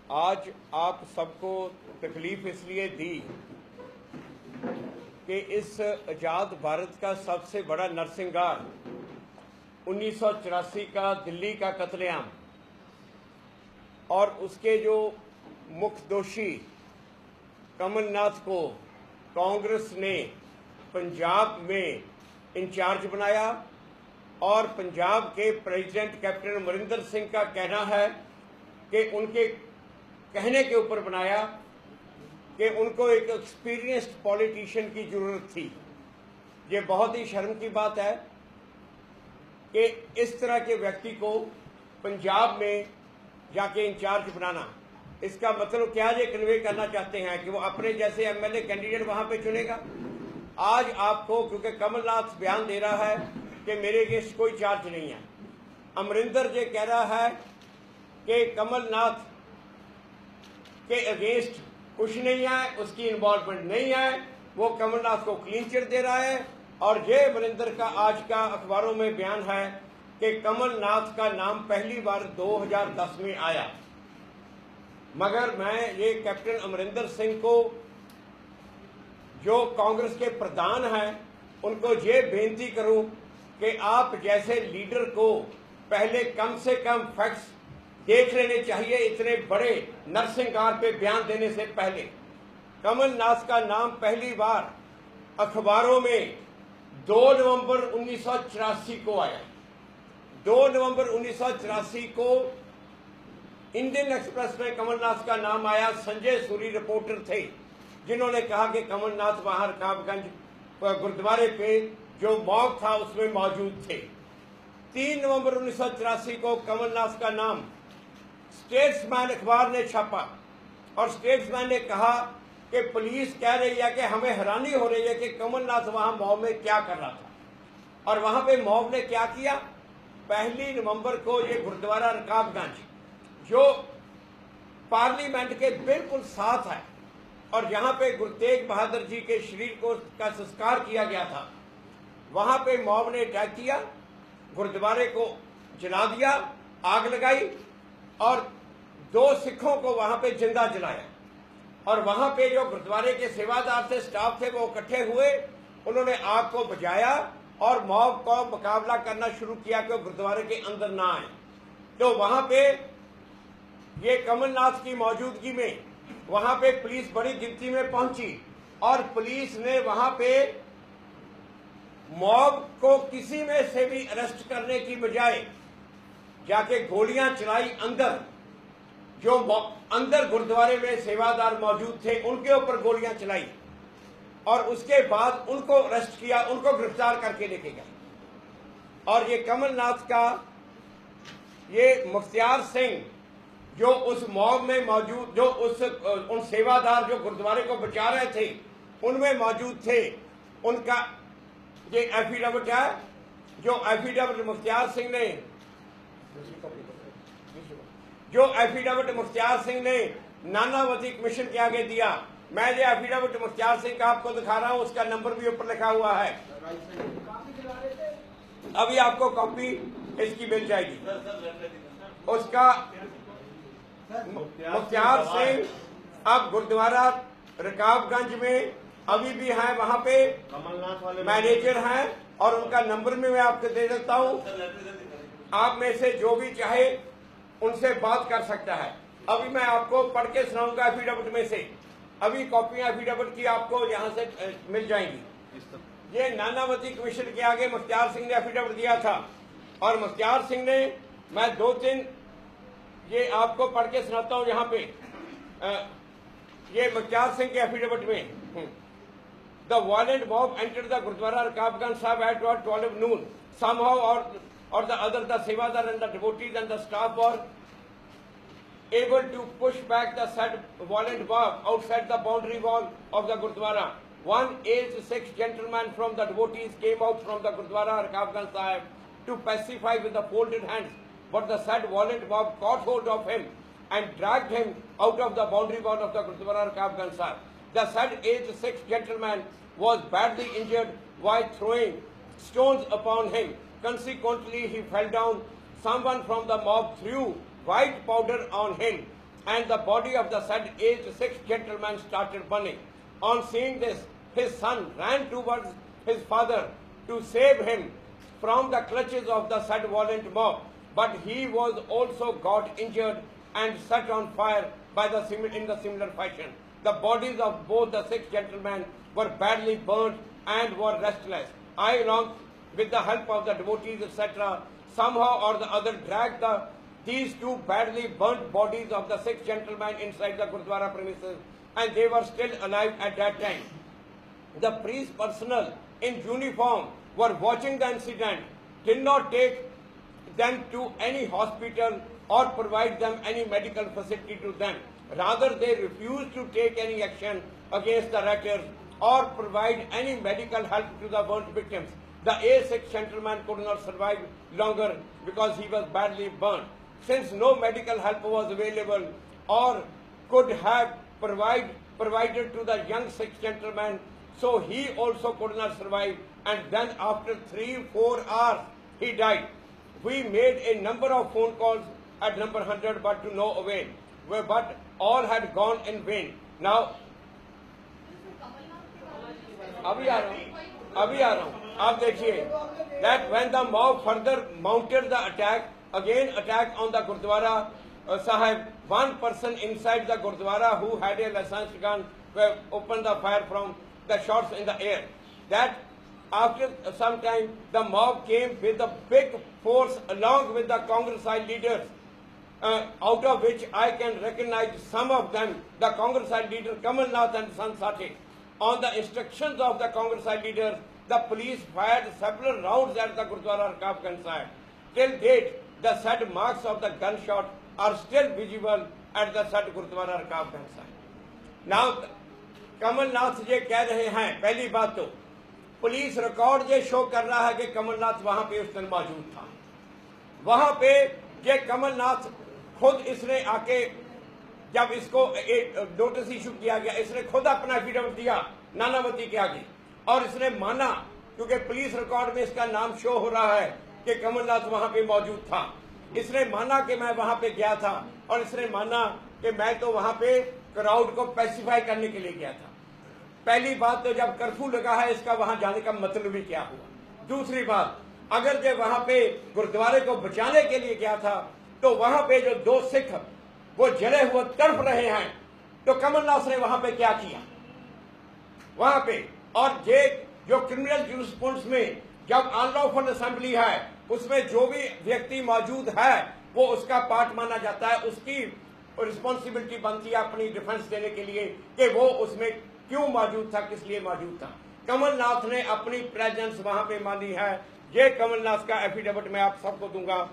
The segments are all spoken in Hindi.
आज आप सबको तकलीफ इसलिए दी कि इस आज़ाद भारत का सबसे बड़ा नरसंहार 1984 का दिल्ली का कत्लेआम और उसके जो मुख्य दोषी कमलनाथ को कांग्रेस ने पंजाब में इंचार्ज बनाया और पंजाब के प्रेसिडेंट कैप्टन अमरिंदर सिंह का कहना है कि उनके कहने के ऊपर बनाया कि उनको एक एक्सपीरियंस्ड पॉलिटिशियन की जरूरत थी। ये बहुत ही शर्म की बात है कि इस तरह के व्यक्ति को पंजाब में जाके इंचार्ज बनाना, इसका मतलब क्या ये कन्वे करना चाहते हैं कि वो अपने जैसे एमएलए कैंडिडेट वहां पे चुनेगा। आज आपको क्योंकि कमलनाथ बयान दे रहा है कि मेरे अगेंस्ट कोई चार्ज नहीं है, अमरिंदर जी कह रहा है कि कमलनाथ के अगेंस्ट कुछ नहीं है, उसकी इन्वॉल्वमेंट नहीं है, वो कमलनाथ को क्लीन चिट दे रहा है। और ये अमरिंदर का आज का अखबारों में बयान है कि कमलनाथ का नाम पहली बार 2010 में आया। मगर मैं ये कैप्टन अमरिंदर सिंह को, जो कांग्रेस के प्रधान हैं, उनको ये बेनती करूं कि आप जैसे लीडर को पहले कम से कम फैक्ट्स देख लेने चाहिए। इतने बड़े नरसंहार पे बयान देने से पहले कमलनाथ का नाम पहली बार अखबारों में 2 नवंबर 1984 को आया। 2 नवंबर 1984 को इंडियन एक्सप्रेस में कमलनाथ का नाम आया। संजय सूरी रिपोर्टर थे जिन्होंने कहा कि कमलनाथ वहां रकाबगंज गुरुद्वारे पे जो मॉब था उसमें मौजूद थे। 3 नवंबर 1984 को कमलनाथ का नाम स्टेट्समैन अखबार ने छापा और स्टेट्समैन ने कहा कि पुलिस कह रही है कि हमें हैरानी हो रही है कि कमलनाथ वहां मॉब में क्या कर रहा था। और वहां पे मॉब ने क्या किया, 1 नवंबर को ये गुरुद्वारा रकाबगंज जो पार्लियामेंट के बिल्कुल साथ है और जहां पे गुरु तेग बहादुर जी के शरीर को का संस्कार किया गया था, वहां पे मॉब ने अटैक किया, गुरुद्वारे को जला दिया, आग लगाई और 2 सिखों को वहां पे जिंदा जलाया। और वहां पे जो गुरुद्वारे के सेवादार थे, स्टाफ थे, वो इकट्ठे हुए, उन्होंने आग को बुझाया और मॉब को मुकाबला करना शुरू किया कि गुरुद्वारे के अंदर ना आए। तो वहां पे ये कमलनाथ की मौजूदगी में वहां पे पुलिस बड़ी गिनती में पहुंची और पुलिस ने वहां पे मॉब को किसी में से भी अरेस्ट करने की बजाय जाके गोलियां चलाई अंदर। जो अंदर गुरुद्वारे में सेवादार मौजूद थे उनके ऊपर गोलियां चलाई और उसके बाद उनको अरेस्ट किया, उनको गिरफ्तार करके लेके गए। और ये कमलनाथ का ये मुख्तियार सिंह जो उस मॉब में मौजूद, जो उन सेवादार जो गुरुद्वारे को बचा रहे थे उनमें मौजूद थे, उनका ये एफिडेविट है। जो एफिडेविट मुख्तियार सिंह ने नानावती कमीशन के आगे दिया, मैं ये एफिडेविट मुख्तियार सिंह का आपको दिखा रहा हूं, उसका नंबर भी ऊपर लिखा हुआ है। अभी आपको कॉपी इसकी मिल जाएगी। उसका मुख्तियार सिंह अब गुरुद्वारा रकाबगंज में अभी भी हैं, वहां पे मैनेजर हैं और उनका नंबर भी मैं आपको दे देता हूं। आप में से जो भी चाहे उनसे बात कर सकता है। अभी मैं आपको पढ़ के सुनाऊंगा एफिडेविट में से, अभी कॉपियां एफिडेविट की आपको यहां से मिल जाएंगी। ये नानावती कमीशन के आगे मुख्तियार सिंह ने एफिडेविट दिया था और मुख्तियार सिंह ने, मैं 2-3 ये आपको पढ़ के सुनाता हूं। यहाँ पे ये मुख्तियार सिंह के एफिडेविट में, the violent mob entered the gurdwara Rakabganj Sahib at 12 noon somehow or the other, the sevadar and the devotees and the staff were able to push back the said violent mob outside the boundary wall of the Gurdwara. One aged 6 gentleman from the devotees came out from the Gurdwara Rakabganj Sahib to pacify with the folded hands, but the said violent mob caught hold of him and dragged him out of the boundary wall of the Gurdwara Rakabganj Sahib. The said aged 6 gentleman was badly injured while throwing stones upon him. Consequently, he fell down. Someone from the mob threw white powder on him and the body of the said aged 6 gentleman started burning. On seeing this, his son ran towards his father to save him from the clutches of the said violent mob, but he was also got injured and set on fire in the similar fashion. The bodies of both the 6 gentlemen were badly burnt and were restless. I, along with the help of the devotees, etc., somehow or the other dragged these 2 badly burnt bodies of the 6 gentlemen inside the Gurdwara premises, and they were still alive at that time. The priest personnel in uniform were watching the incident, did not take them to any hospital or provide them any medical facility to them. Rather, they refused to take any action against the rioters or provide any medical help to the burnt victims. The A6 gentleman could not survive longer because he was badly burnt. Since no medical help was available or could have provided to the young 6 gentleman, so he also could not survive, and then after 3-4 hours he died. We made a number of phone calls at number 100 but to no avail, but all had gone in vain. Now, अभी आ रहा हूँ आप देखिए that when the mob further mounted the attack, again attack on the Gurdwara Sahib, one person inside the Gurdwara who had a licensed gun opened the fire from the shots in the air. That after some time the mob came with a big force along with the Congress leaders, out of which I can recognize some of them, the Congress leader Kamal Nath and San Sati. On the instructions of the Congress leaders, the police fired several rounds at the Gurdwara Rakabganj side. Till date, the said marks of the gunshot are still visible at the said Gurdwara Rakabganj side. Now, Kamal Nath ये कह रहे हैं, पहली बात तो पुलिस रिकॉर्ड ये शो कर रहा है कि कमलनाथ वहां पे उस दिन मौजूद था। वहां पे ये कमलनाथ खुद इसने आके जब इसको एक नोटिस इशू किया गया, इसने खुद अपना एफिडेविट दिया नानावती के आगे और इसने माना, क्योंकि पुलिस रिकॉर्ड में इसका नाम शो हो रहा है कि कमलनाथ वहां पे मौजूद था। इसने माना कि मैं वहां पे गया था और इसने माना कि मैं तो वहां पे क्राउड को पैसिफाई करने के लिए गया था। पहली बात तो जब कर्फ्यू लगा है इसका वहां जाने का मतलब ही क्या हुआ। दूसरी बात, अगर जो वहां पे गुरुद्वारे को बचाने के लिए गया था तो वहां पे जो 2 सिख वो जले हुए तड़प रहे हैं, तो कमलनाथ ने वहां पे क्या किया वहां पे। और ये जो क्रिमिनल जूरिस्प्रूडेंस में जब अनलॉफुल असेंबली है उसमें जो भी व्यक्ति मौजूद है वो उसका पार्ट माना जाता है, उसकी रिस्पॉन्सिबिलिटी बनती है अपनी डिफेंस देने के लिए कि वो उसमें क्यों मौजूद था, किस लिए मौजूद था। कमलनाथ ने अपनी प्रेजेंस वहां पे मानी है। ये कमलनाथ का एफिडेविट मैं आप सबको दूंगा,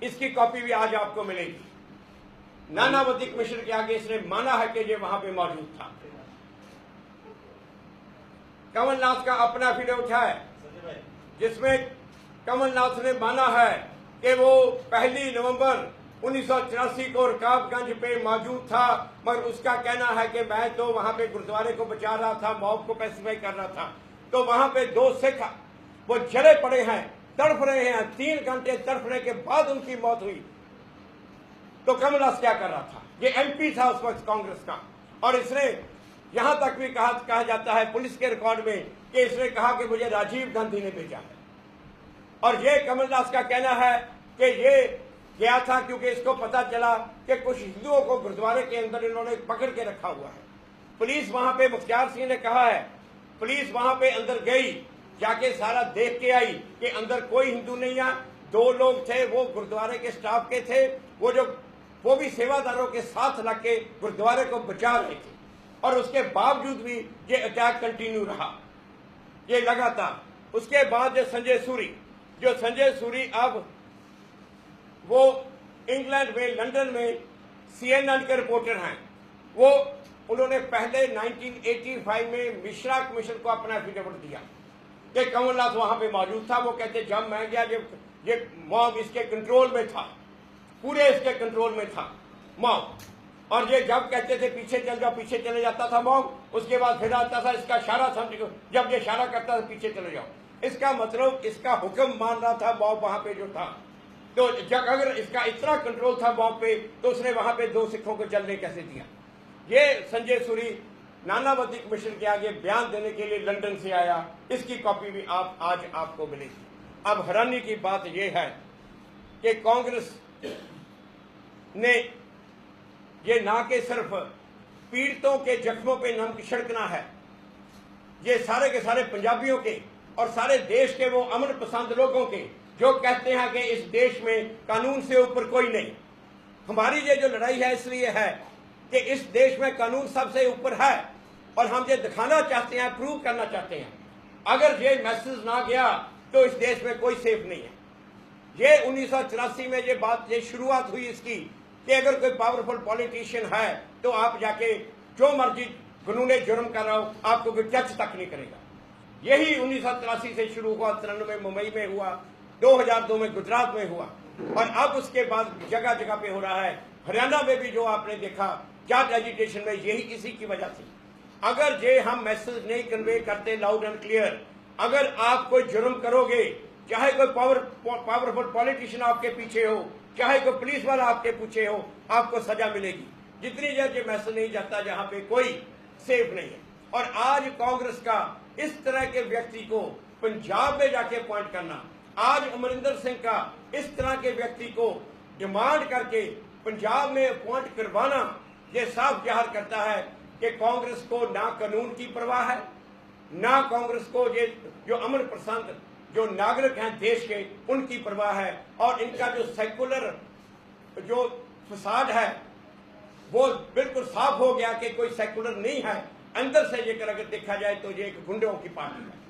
इसकी कॉपी भी आज आपको मिलेगी। नानावती कमीशन के आगे इसने माना है कि ये वहां पे मौजूद था। कमलनाथ का अपना एफिडेविट है जिसमें कमलनाथ ने माना है कि वो 1 नवंबर 1984 को रकाबगंज पे मौजूद था, मगर उसका कहना है कि मैं तो वहां पे गुरुद्वारे को बचा रहा था, मॉब को पैसिफाई कर रहा था। तो वहां पे 2 सिख वो जले पड़े हैं, तड़प रहे हैं, 3 घंटे तड़पने के बाद उनकी मौत हुई। तो कमलनाथ क्या कर रहा था? ये एमपी था उस वक्त कांग्रेस का, और इसने यहां तक भी कहा जाता है पुलिस के रिकॉर्ड में कि इसने कहा कि मुझे राजीव गांधी ने भेजा है। और ये कमलनाथ का कहना है कि ये गया था क्योंकि इसको पता चला कि कुछ हिंदुओं को गुरुद्वारे के अंदर इन्होंने पकड़ के रखा हुआ है। पुलिस वहां पे, मुख्तार सिंह ने कहा है, पुलिस वहां पे अंदर गई, जाके सारा देख के आई कि अंदर कोई हिंदू नहीं है। 2 लोग थे वो गुरुद्वारे के स्टाफ के थे, वो भी सेवादारों के साथ लग के गुरुद्वारे को बचा रहे थे, और उसके बावजूद भी ये अटैक कंटिन्यू रहा, ये लगातार। उसके बाद जो संजय सूरी अब वो इंग्लैंड में, लंदन में CNN के रिपोर्टर हैं। वो उन्होंने पहले 1985 में मिश्रा कमीशन को अपना एफिडेविट दिया कि कमलनाथ वहां पे मौजूद था। वो कहते जब मैं गया ये मॉब इसके कंट्रोल में था, पूरे इसके कंट्रोल में था मॉब, और ये जब कहते थे पीछे चल जाओ, पीछे चले जाता था मॉब। उसके बाद फिर आता था, इसका इशारा समझो, जब ये इशारा करता था पीछे चले जाओ, इसका मतलब इसका हुक्म मान रहा था मॉब वहां पे जो था। तो अगर इसका इतना कंट्रोल था बॉम्ब पे तो उसने वहां पे 2 सिखों को जलने कैसे दिया। ये संजय सूरी नानावती कमीशन के आगे बयान देने के लिए लंदन से आया, इसकी कॉपी भी आज आपको मिलेगी। अब हैरानी की बात यह है कि कांग्रेस ने ये ना के सिर्फ पीड़ितों के जख्मों पे नमक छिड़कना है, ये सारे के सारे पंजाबियों के और सारे देश के वो अमन पसंद लोगों के जो कहते हैं कि इस देश में कानून से ऊपर कोई नहीं। हमारी ये जो लड़ाई है इसलिए है कि इस देश में कानून सबसे ऊपर है और हम ये दिखाना चाहते हैं, प्रूव करना चाहते हैं। अगर ये मैसेज ना गया तो इस देश में कोई सेफ नहीं है। ये 1984 में ये शुरुआत हुई इसकी कि अगर कोई पावरफुल पॉलिटिशियन है तो आप जाके जो मर्जी कानूनी जुर्म कर रहा हो, आपको कोई टच तक नहीं करेगा। यही 1983 से शुरू हुआ, 93 मुंबई में हुआ, 2002 में गुजरात में हुआ और अब उसके बाद जगह जगह पे हो रहा है। हरियाणा में भी जो आपने देखा जाट एजिटेशन में, यही इसी की वजह से। अगर ये हम मैसेज नहीं कन्वे करते लाउड एंड क्लियर, अगर आप कोई जुर्म करोगे, चाहे कोई पावरफुल पॉलिटिशियन आपके पीछे हो, चाहे कोई पुलिस वाला आपके पीछे हो, आपको सजा मिलेगी। जितनी देर ये मैसेज नहीं जाता जहां पे कोई सेफ नहीं है। और आज कांग्रेस का इस तरह के व्यक्ति को पंजाब में जाके अपॉइंट करना, आज अमरिंदर सिंह का इस तरह के व्यक्ति को डिमांड करके पंजाब में अपॉइंट करवाना, ये साफ जाहिर करता है कि कांग्रेस को ना कानून की परवाह है, ना कांग्रेस को ये जो अमन पसंद जो नागरिक हैं देश के उनकी परवाह है। और इनका जो सेकुलर जो फसाद है वो बिल्कुल साफ हो गया कि कोई सेकुलर नहीं है। अंदर से ये अगर देखा जाए तो ये एक गुंडों की पार्टी है।